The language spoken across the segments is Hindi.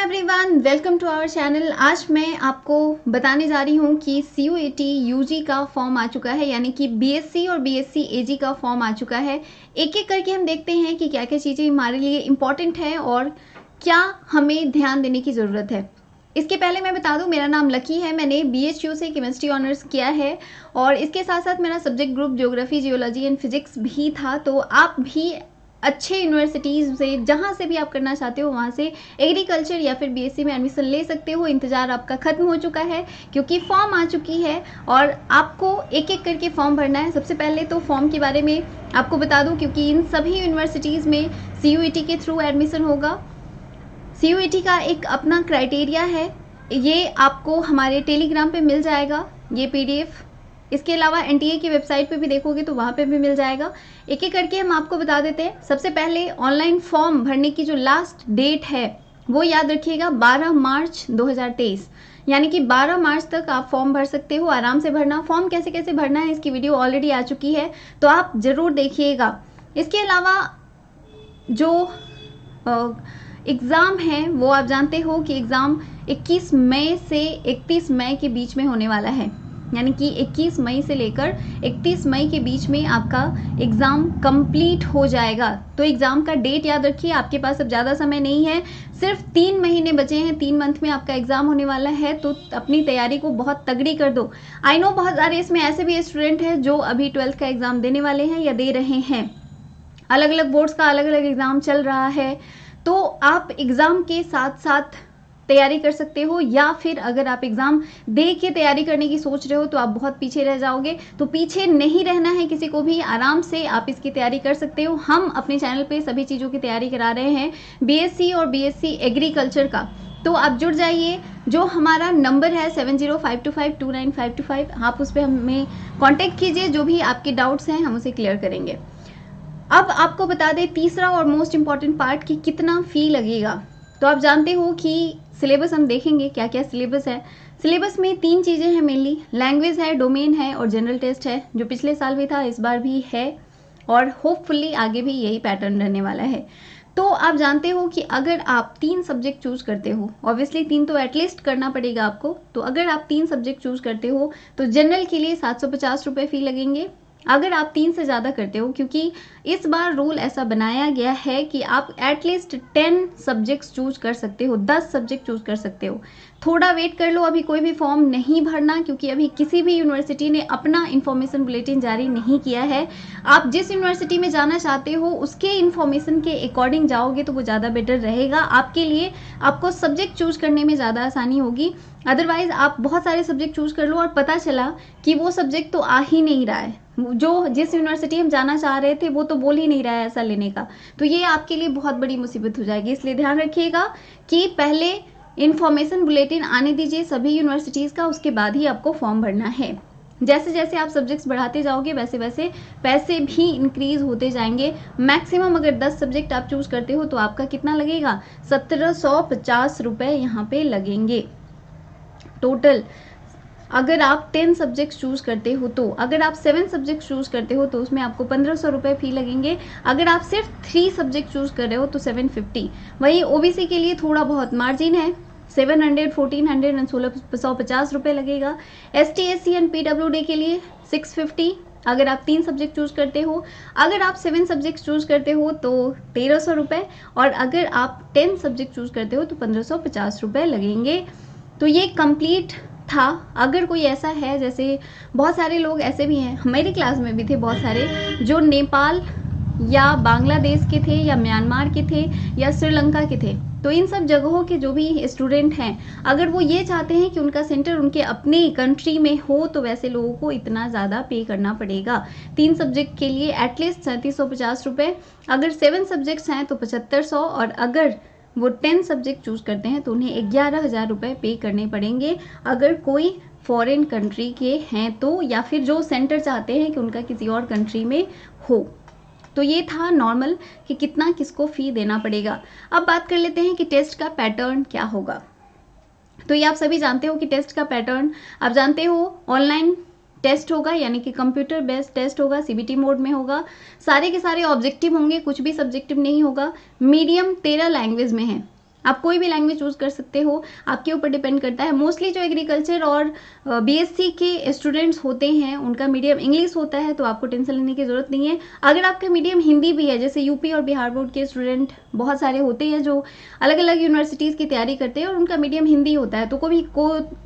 Everyone, welcome to our channel. आज मैं आपको बताने जा रही हूँ कि CUET UG का फॉर्म आ चुका है, यानी कि BSc और BSc AG का फॉर्म आ चुका है। एक एक करके हम देखते हैं कि क्या क्या चीज़ें हमारे लिए इम्पॉर्टेंट है और क्या हमें ध्यान देने की ज़रूरत है। इसके पहले मैं बता दूं, मेरा नाम लकी है। मैंने BHU से केमिस्ट्री ऑनर्स किया है और इसके साथ साथ मेरा subject group geography, geology and physics भी था। तो आप भी अच्छे यूनिवर्सिटीज़ से, जहाँ से भी आप करना चाहते हो वहाँ से एग्रीकल्चर या फिर BSc में एडमिशन ले सकते हो। इंतज़ार आपका ख़त्म हो चुका है क्योंकि फॉर्म आ चुकी है और आपको एक एक करके फॉर्म भरना है। सबसे पहले तो फॉर्म के बारे में आपको बता दूं, क्योंकि इन सभी यूनिवर्सिटीज़ में CUET के थ्रू एडमिशन होगा। CUET का एक अपना क्राइटेरिया है, ये आपको हमारे टेलीग्राम पे मिल जाएगा ये PDF। इसके अलावा NTA की वेबसाइट पे भी देखोगे तो वहाँ पे भी मिल जाएगा। एक एक करके हम आपको बता देते हैं। सबसे पहले ऑनलाइन फॉर्म भरने की जो लास्ट डेट है वो याद रखिएगा 12 मार्च 2023, यानी कि 12 मार्च तक आप फॉर्म भर सकते हो। आराम से भरना। फॉर्म कैसे कैसे भरना है इसकी वीडियो ऑलरेडी आ चुकी है, तो आप ज़रूर देखिएगा। इसके अलावा जो एग्ज़ाम है वो आप जानते हो कि एग्ज़ाम 21 मई से 31 मई के बीच में होने वाला है, यानी कि 21 मई से लेकर 31 मई के बीच में आपका एग्ज़ाम कंप्लीट हो जाएगा। तो एग्ज़ाम का डेट याद रखिए। आपके पास अब ज़्यादा समय नहीं है, सिर्फ 3 महीने बचे हैं। 3 मंथ में आपका एग्ज़ाम होने वाला है, तो अपनी तैयारी को बहुत तगड़ी कर दो। आई नो बहुत सारे इसमें ऐसे भी स्टूडेंट हैं जो अभी 12th का एग्ज़ाम देने वाले हैं या दे रहे हैं। अलग अलग बोर्ड्स का अलग अलग एग्ज़ाम चल रहा है, तो आप एग्ज़ाम के साथ साथ तैयारी कर सकते हो, या फिर अगर आप एग्ज़ाम दे के तैयारी करने की सोच रहे हो तो आप बहुत पीछे रह जाओगे। तो पीछे नहीं रहना है किसी को भी, आराम से आप इसकी तैयारी कर सकते हो। हम अपने चैनल पे सभी चीज़ों की तैयारी करा रहे हैं, BSc और BSc एग्रीकल्चर का। तो आप जुड़ जाइए। जो हमारा नंबर है 7052529525, आप उस पर हमें कॉन्टेक्ट कीजिए। जो भी आपके डाउट्स हैं हम उसे क्लियर करेंगे। अब आपको बता दें तीसरा और मोस्ट इम्पॉर्टेंट पार्ट कि कितना फ़ी लगेगा। तो आप जानते हो कि सिलेबस हम देखेंगे क्या क्या सिलेबस है। सिलेबस में 3 चीज़ें हैं मेनली, लैंग्वेज है, डोमेन है और जनरल टेस्ट है, जो पिछले साल भी था इस बार भी है और होपफुली आगे भी यही पैटर्न रहने वाला है। तो आप जानते हो कि अगर आप 3 सब्जेक्ट चूज करते हो, ऑब्वियसली 3 तो एटलीस्ट करना पड़ेगा आपको। तो अगर आप 3 सब्जेक्ट चूज करते हो तो जनरल के लिए 750 रुपये फ़ी लगेंगे। अगर आप 3 से ज़्यादा करते हो, क्योंकि इस बार रूल ऐसा बनाया गया है कि आप एटलीस्ट 10 सब्जेक्ट्स चूज कर सकते हो, 10 सब्जेक्ट चूज कर सकते हो। थोड़ा वेट कर लो, अभी कोई भी फॉर्म नहीं भरना, क्योंकि अभी किसी भी यूनिवर्सिटी ने अपना इन्फॉर्मेशन बुलेटिन जारी नहीं किया है। आप जिस यूनिवर्सिटी में जाना चाहते हो उसके इन्फॉर्मेशन के अकॉर्डिंग जाओगे तो वो ज़्यादा बेटर रहेगा आपके लिए। आपको सब्जेक्ट चूज करने में ज़्यादा आसानी होगी। अदरवाइज आप बहुत सारे सब्जेक्ट चूज कर लो और पता चला कि वो सब्जेक्ट तो आ ही नहीं रहा है, जो जिस यूनिवर्सिटी हम जाना चाह रहे थे वो तो बोल ही नहीं रहा है ऐसा लेने का। तो ये आपके लिए बहुत बड़ी मुसीबत हो जाएगी। इसलिए ध्यान रखिएगा कि पहले इन्फॉर्मेशन बुलेटिन आने दीजिए सभी यूनिवर्सिटीज़ का, उसके बाद ही आपको फॉर्म भरना है। जैसे जैसे आप सब्जेक्ट्स बढ़ाते जाओगे वैसे वैसे पैसे भी इंक्रीज होते जाएंगे। मैक्सिमम अगर 10 सब्जेक्ट आप चूज करते हो तो आपका कितना लगेगा, 1750 रुपये यहाँ पे लगेंगे टोटल। अगर आप 10 सब्जेक्ट चूज करते हो तो, अगर आप 7 सब्जेक्ट चूज करते हो तो उसमें आपको 1500 रुपये फ़ी लगेंगे। अगर आप सिर्फ 3 सब्जेक्ट चूज कर रहे हो तो 750। वही OBC के लिए थोड़ा बहुत मार्जिन है, 700, 1400 एंड 1650 रुपये लगेगा। ST SC एंड PWD के लिए 650 अगर आप 3 सब्जेक्ट चूज करते हो। अगर आप 7 सब्जेक्ट चूज करते हो तो 1300 रुपये, और अगर आप 10 सब्जेक्ट चूज करते हो तो 1550 रुपये लगेंगे। तो ये कंप्लीट था। अगर कोई ऐसा है, जैसे बहुत सारे लोग ऐसे भी हैं, हमारी क्लास में भी थे बहुत सारे, जो नेपाल या बांग्लादेश के थे या म्यांमार के थे या श्रीलंका के थे, तो इन सब जगहों के जो भी स्टूडेंट हैं, अगर वो ये चाहते हैं कि उनका सेंटर उनके अपने कंट्री में हो तो वैसे लोगों को इतना ज़्यादा पे करना पड़ेगा। 3 सब्जेक्ट के लिए एटलीस्ट 3750 रुपये, अगर 7 सब्जेक्ट्स हैं तो 7500, और अगर वो 10 सब्जेक्ट चूज करते हैं तो उन्हें 11,000 रुपये पे करने पड़ेंगे। अगर कोई फॉरेन कंट्री के हैं तो, या फिर जो सेंटर चाहते हैं कि उनका किसी और कंट्री में हो। तो ये था नॉर्मल कि कितना किसको फ़ी देना पड़ेगा। अब बात कर लेते हैं कि टेस्ट का पैटर्न क्या होगा। तो ये आप सभी जानते हो कि टेस्ट का पैटर्न आप जानते हो, ऑनलाइन टेस्ट होगा, यानी कि कंप्यूटर बेस्ड टेस्ट होगा, CBT मोड में होगा। सारे के सारे ऑब्जेक्टिव होंगे, कुछ भी सब्जेक्टिव नहीं होगा। मीडियम 13 लैंग्वेज में है। आप कोई भी लैंग्वेज चूज़ कर सकते हो, आपके ऊपर डिपेंड करता है। मोस्टली जो एग्रीकल्चर और बीएससी के स्टूडेंट्स होते हैं उनका मीडियम इंग्लिश होता है, तो आपको टेंशन लेने की ज़रूरत नहीं है। अगर आपका मीडियम हिंदी भी है, जैसे यूपी और बिहार बोर्ड के स्टूडेंट बहुत सारे होते हैं जो अलग अलग यूनिवर्सिटीज़ की तैयारी करते हैं और उनका मीडियम हिंदी होता है, तो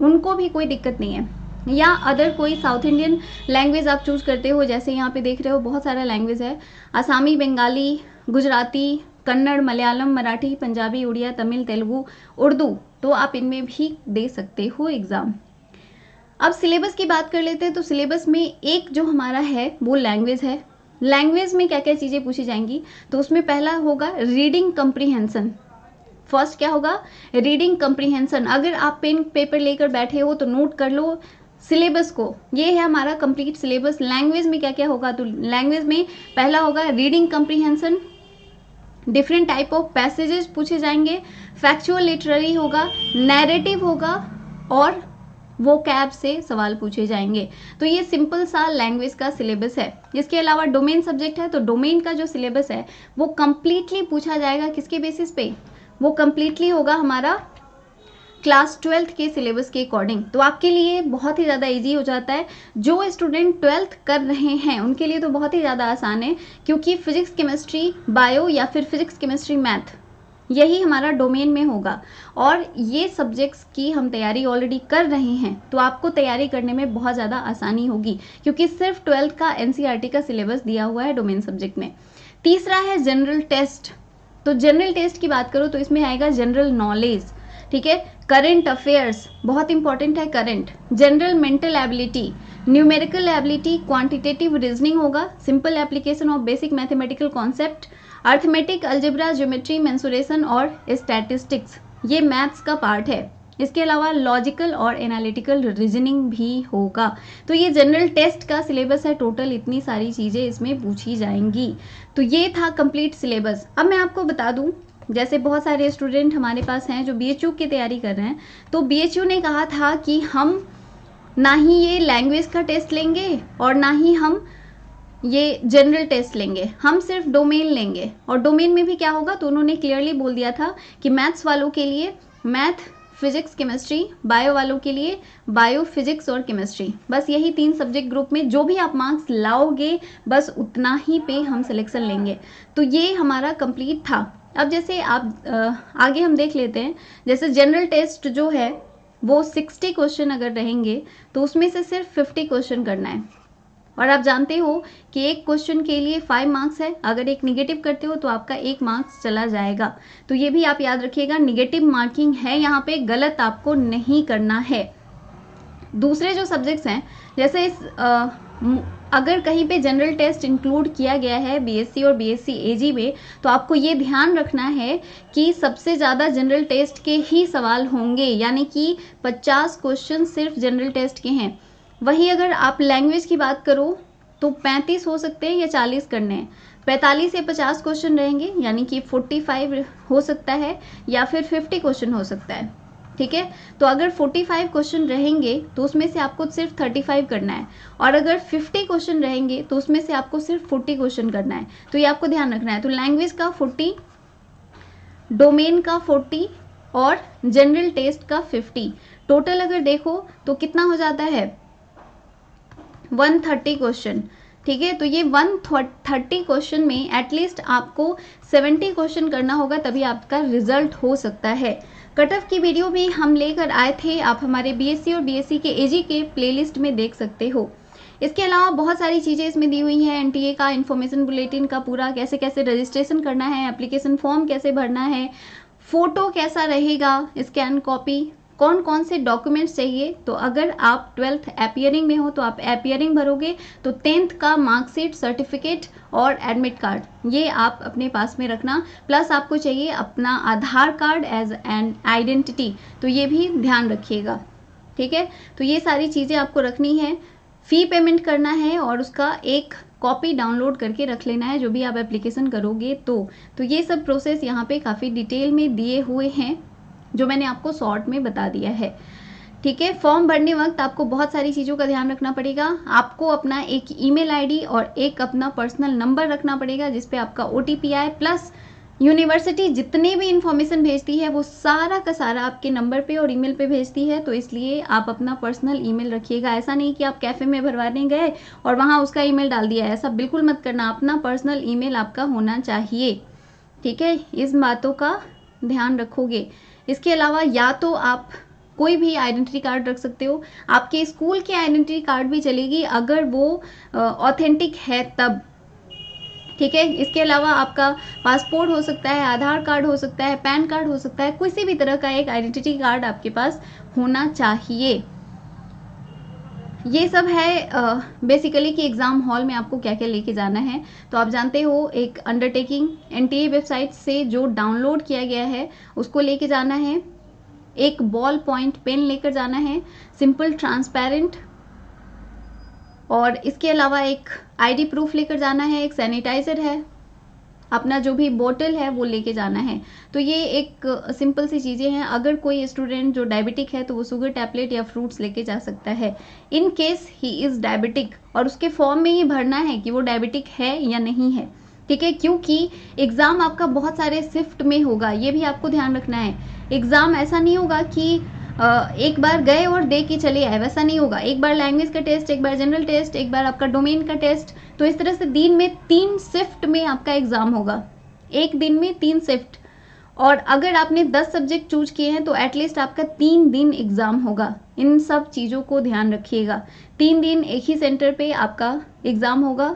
उनको भी कोई दिक्कत नहीं है। या अदर कोई साउथ इंडियन लैंग्वेज आप चूज़ करते हो, जैसे यहाँ पे देख रहे हो बहुत सारा लैंग्वेज है, आसामी, बंगाली, गुजराती, कन्नड़, मलयालम, मराठी, पंजाबी, उड़िया, तमिल, तेलुगु, उर्दू, तो आप इनमें भी दे सकते हो एग्ज़ाम। अब सिलेबस की बात कर लेते हैं। तो सिलेबस में एक जो हमारा है वो लैंग्वेज है। लैंग्वेज में क्या क्या चीज़ें पूछी जाएंगी, तो उसमें पहला होगा रीडिंग कम्प्रीहेंसन। फर्स्ट क्या होगा, रीडिंग कम्प्रीहेंसन। अगर आप पेन पेपर लेकर बैठे हो तो नोट कर लो सिलेबस को, ये है हमारा कंप्लीट सिलेबस। लैंग्वेज में क्या क्या होगा, तो लैंग्वेज में पहला होगा reading comprehension, different type of passages पूछे जाएंगे, फैक्चुअल लिटरेरी होगा, नैरेटिव होगा और वोकैब से सवाल पूछे जाएंगे। तो ये सिंपल सा लैंग्वेज का सिलेबस है। इसके अलावा डोमेन सब्जेक्ट है, तो डोमेन का जो सिलेबस है वो कंप्लीटली पूछा जाएगा किसके बेसिस पे, वो कंप्लीटली होगा हमारा क्लास 12th के सिलेबस के अकॉर्डिंग। तो आपके लिए बहुत ही ज़्यादा इजी हो जाता है। जो स्टूडेंट 12th कर रहे हैं उनके लिए तो बहुत ही ज़्यादा आसान है, क्योंकि फिजिक्स, केमिस्ट्री, बायो या फिर फिजिक्स, केमिस्ट्री, मैथ यही हमारा डोमेन में होगा और ये सब्जेक्ट्स की हम तैयारी ऑलरेडी कर रहे हैं, तो आपको तैयारी करने में बहुत ज़्यादा आसानी होगी, क्योंकि सिर्फ 12th का एनसीईआरटी का सिलेबस दिया हुआ है डोमेन सब्जेक्ट में। तीसरा है जनरल टेस्ट। तो जनरल टेस्ट की बात करो तो इसमें आएगा जनरल नॉलेज, ठीक है, करंट अफेयर्स, बहुत इंपॉर्टेंट है current, general mental ability, numerical ability, quantitative reasoning होगा, simple application of basic mathematical concept, arithmetic, algebra, geometry, mensuration और स्टैटिस्टिक्स, ये मैथ्स का पार्ट है। इसके अलावा लॉजिकल और एनालिटिकल रीजनिंग भी होगा। तो ये जनरल टेस्ट का सिलेबस है, टोटल इतनी सारी चीज़ें इसमें पूछी जाएंगी। तो ये था कंप्लीट सिलेबस। अब मैं आपको बता दूं, जैसे बहुत सारे स्टूडेंट हमारे पास हैं जो बीएचयू की तैयारी कर रहे हैं, तो बीएचयू ने कहा था कि हम ना ही ये लैंग्वेज का टेस्ट लेंगे और ना ही हम ये जनरल टेस्ट लेंगे, हम सिर्फ डोमेन लेंगे। और डोमेन में भी क्या होगा, तो उन्होंने क्लियरली बोल दिया था कि मैथ्स वालों के लिए मैथ, फिजिक्स, केमिस्ट्री, बायो वालों के लिए बायो, फिजिक्स और केमिस्ट्री, बस यही 3 सब्जेक्ट ग्रुप में जो भी आप मार्क्स लाओगे बस उतना ही पे हम सिलेक्शन लेंगे। तो ये हमारा कंप्लीट था। अब जैसे आप आगे हम देख लेते हैं, जैसे जनरल टेस्ट जो है वो 60 क्वेश्चन अगर रहेंगे तो उसमें से सिर्फ 50 क्वेश्चन करना है। और आप जानते हो कि एक क्वेश्चन के लिए 5 मार्क्स है, अगर एक निगेटिव करते हो तो आपका 1 मार्क्स चला जाएगा। तो ये भी आप याद रखिएगा, निगेटिव मार्किंग है यहाँ पे, गलत आपको नहीं करना है। दूसरे जो सब्जेक्ट्स हैं, जैसे अगर कहीं पे जनरल टेस्ट इंक्लूड किया गया है बीएससी और बीएससी एजी में, तो आपको ये ध्यान रखना है कि सबसे ज़्यादा जनरल टेस्ट के ही सवाल होंगे, यानी कि 50 क्वेश्चन सिर्फ जनरल टेस्ट के हैं। वहीं अगर आप लैंग्वेज की बात करो तो 35 हो सकते हैं या 40 करने हैं, 45 या 50 क्वेश्चन रहेंगे, यानी कि 45 हो सकता है या फिर 50 क्वेश्चन हो सकता है, ठीक है। तो अगर 45 क्वेश्चन रहेंगे तो उसमें से आपको सिर्फ 35 करना है, और अगर 50 क्वेश्चन रहेंगे तो उसमें से आपको सिर्फ 40 क्वेश्चन करना है। तो ये आपको ध्यान रखना है। तो लैंग्वेज का 40, डोमेन का 40 और जनरल टेस्ट का 50, टोटल अगर देखो तो कितना हो जाता है, 130 क्वेश्चन, ठीक है। तो ये 130 क्वेश्चन में एटलीस्ट आपको 70 क्वेश्चन करना होगा, तभी आपका रिजल्ट हो सकता है। कट ऑफ की वीडियो भी हम लेकर आए थे, आप हमारे बीएससी और बीएससी के एजी के प्लेलिस्ट में देख सकते हो। इसके अलावा बहुत सारी चीज़ें इसमें दी हुई हैं, एनटीए का इन्फॉर्मेशन बुलेटिन का पूरा कैसे कैसे रजिस्ट्रेशन करना है, एप्लीकेशन फॉर्म कैसे भरना है, फोटो कैसा रहेगा, स्कैन कॉपी, कौन कौन से डॉक्यूमेंट्स चाहिए। तो अगर आप 12th एपियरिंग में हो तो आप एपियरिंग भरोगे, तो 10th का मार्कशीट, सर्टिफिकेट और एडमिट कार्ड ये आप अपने पास में रखना, प्लस आपको चाहिए अपना आधार कार्ड एज एन आइडेंटिटी, तो ये भी ध्यान रखिएगा, ठीक है। तो ये सारी चीज़ें आपको रखनी है, फ़ी पेमेंट करना है और उसका एक कॉपी डाउनलोड करके रख लेना है जो भी आप एप्लीकेशन करोगे। तो ये सब प्रोसेस यहाँ पे काफ़ी डिटेल में दिए हुए हैं, जो मैंने आपको शॉर्ट में बता दिया है, ठीक है। फॉर्म भरने वक्त आपको बहुत सारी चीज़ों का ध्यान रखना पड़ेगा। आपको अपना एक ईमेल आईडी और एक अपना पर्सनल नंबर रखना पड़ेगा जिस पे आपका ओटीपी आए, प्लस यूनिवर्सिटी जितने भी इंफॉर्मेशन भेजती है वो सारा का सारा आपके नंबर पे और ईमेल पे भेजती है, तो इसलिए आप अपना पर्सनल ईमेल रखिएगा। ऐसा नहीं कि आप कैफ़े में भरवाने गए और वहाँ उसका ईमेल डाल दिया, ऐसा बिल्कुल मत करना। अपना पर्सनल ईमेल आपका होना चाहिए, ठीक है। इस बातों का ध्यान रखोगे। इसके अलावा या तो आप कोई भी आइडेंटिटी कार्ड रख सकते हो, आपके स्कूल की आइडेंटिटी कार्ड भी चलेगी अगर वो ऑथेंटिक है तब, ठीक है। इसके अलावा आपका पासपोर्ट हो सकता है, आधार कार्ड हो सकता है, पैन कार्ड हो सकता है, किसी भी तरह का एक आइडेंटिटी कार्ड आपके पास होना चाहिए। ये सब है बेसिकली कि एग्ज़ाम हॉल में आपको क्या क्या लेके जाना है। तो आप जानते हो एक अंडरटेकिंग एनटीए वेबसाइट से जो डाउनलोड किया गया है उसको लेके जाना है, एक बॉल पॉइंट पेन लेकर जाना है, सिंपल ट्रांसपेरेंट, और इसके अलावा एक आईडी प्रूफ लेकर जाना है, एक सैनिटाइज़र है, अपना जो भी बोतल है वो लेके जाना है। तो ये एक सिंपल सी चीज़ें हैं। अगर कोई स्टूडेंट जो डायबिटिक है तो वो शुगर टैबलेट या फ्रूट्स लेके जा सकता है in case he is diabetic, और उसके फॉर्म में ये भरना है कि वो डायबिटिक है या नहीं है, ठीक है। क्योंकि एग्ज़ाम आपका बहुत सारे शिफ्ट में होगा, ये भी आपको ध्यान रखना है। एग्ज़ाम ऐसा नहीं होगा कि एक बार गए और दे के चले आए, वैसा नहीं होगा। एक बार लैंग्वेज का टेस्ट, एक बार जनरल टेस्ट, एक बार आपका डोमेन का टेस्ट, तो इस तरह से दिन में 3 शिफ्ट में आपका एग्ज़ाम होगा, एक दिन में 3 शिफ्ट। और अगर आपने 10 सब्जेक्ट चूज किए हैं तो एटलीस्ट आपका 3 दिन एग्ज़ाम होगा। इन सब चीज़ों को ध्यान रखिएगा। 3 दिन एक ही सेंटर पे आपका एग्ज़ाम होगा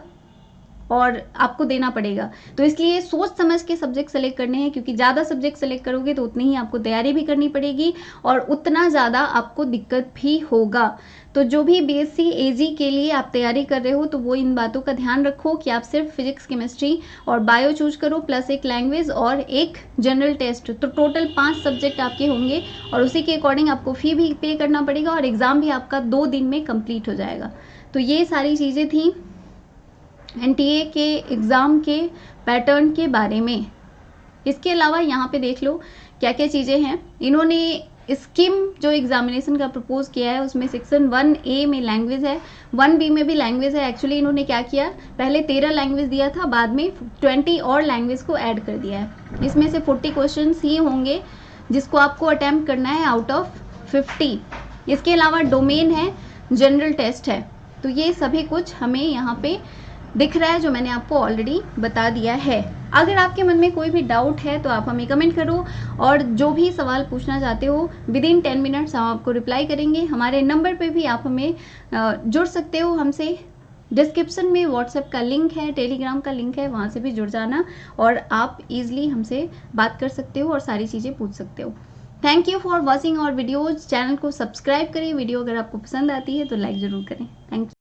और आपको देना पड़ेगा। तो इसलिए सोच समझ के सब्जेक्ट सेलेक्ट करने हैं, क्योंकि ज़्यादा सब्जेक्ट सेलेक्ट करोगे तो उतनी ही आपको तैयारी भी करनी पड़ेगी और उतना ज़्यादा आपको दिक्कत भी होगा। तो जो भी बीएससी एजी के लिए आप तैयारी कर रहे हो तो वो इन बातों का ध्यान रखो कि आप सिर्फ फिजिक्स, केमिस्ट्री और बायो चूज करो, प्लस एक लैंग्वेज और एक जनरल टेस्ट। तो टोटल 5 सब्जेक्ट आपके होंगे और उसी के अकॉर्डिंग आपको फ़ी भी पे करना पड़ेगा और एग्ज़ाम भी आपका 2 दिन में कंप्लीट हो जाएगा। तो ये सारी चीज़ें थी एनटीए के एग्ज़ाम के पैटर्न के बारे में। इसके अलावा यहाँ पे देख लो क्या क्या चीज़ें हैं। इन्होंने स्कीम जो एग्जामिनेशन का प्रपोज किया है उसमें सेक्शन 1A में लैंग्वेज है, 1B में भी लैंग्वेज है। एक्चुअली इन्होंने क्या किया, पहले 13 लैंग्वेज दिया था, बाद में 20 और लैंग्वेज को ऐड कर दिया है। इसमें से 40 क्वेश्चन ही होंगे जिसको आपको अटैम्प्ट करना है आउट ऑफ 50। इसके अलावा डोमेन है, जनरल टेस्ट है। तो ये सभी कुछ हमें यहाँ पे दिख रहा है जो मैंने आपको ऑलरेडी बता दिया है। अगर आपके मन में कोई भी डाउट है तो आप हमें कमेंट करो और जो भी सवाल पूछना चाहते हो विदिन 10 मिनट्स हम आपको रिप्लाई करेंगे। हमारे नंबर पे भी आप हमें जुड़ सकते हो हमसे। डिस्क्रिप्शन में व्हाट्सएप का लिंक है, टेलीग्राम का लिंक है, वहाँ से भी जुड़ जाना और आप ईजिली हमसे बात कर सकते हो और सारी चीज़ें पूछ सकते हो। Thank you for watching our videos. Channel को सब्सक्राइब करें। वीडियो अगर आपको पसंद आती है तो लाइक ज़रूर करें। Thank you.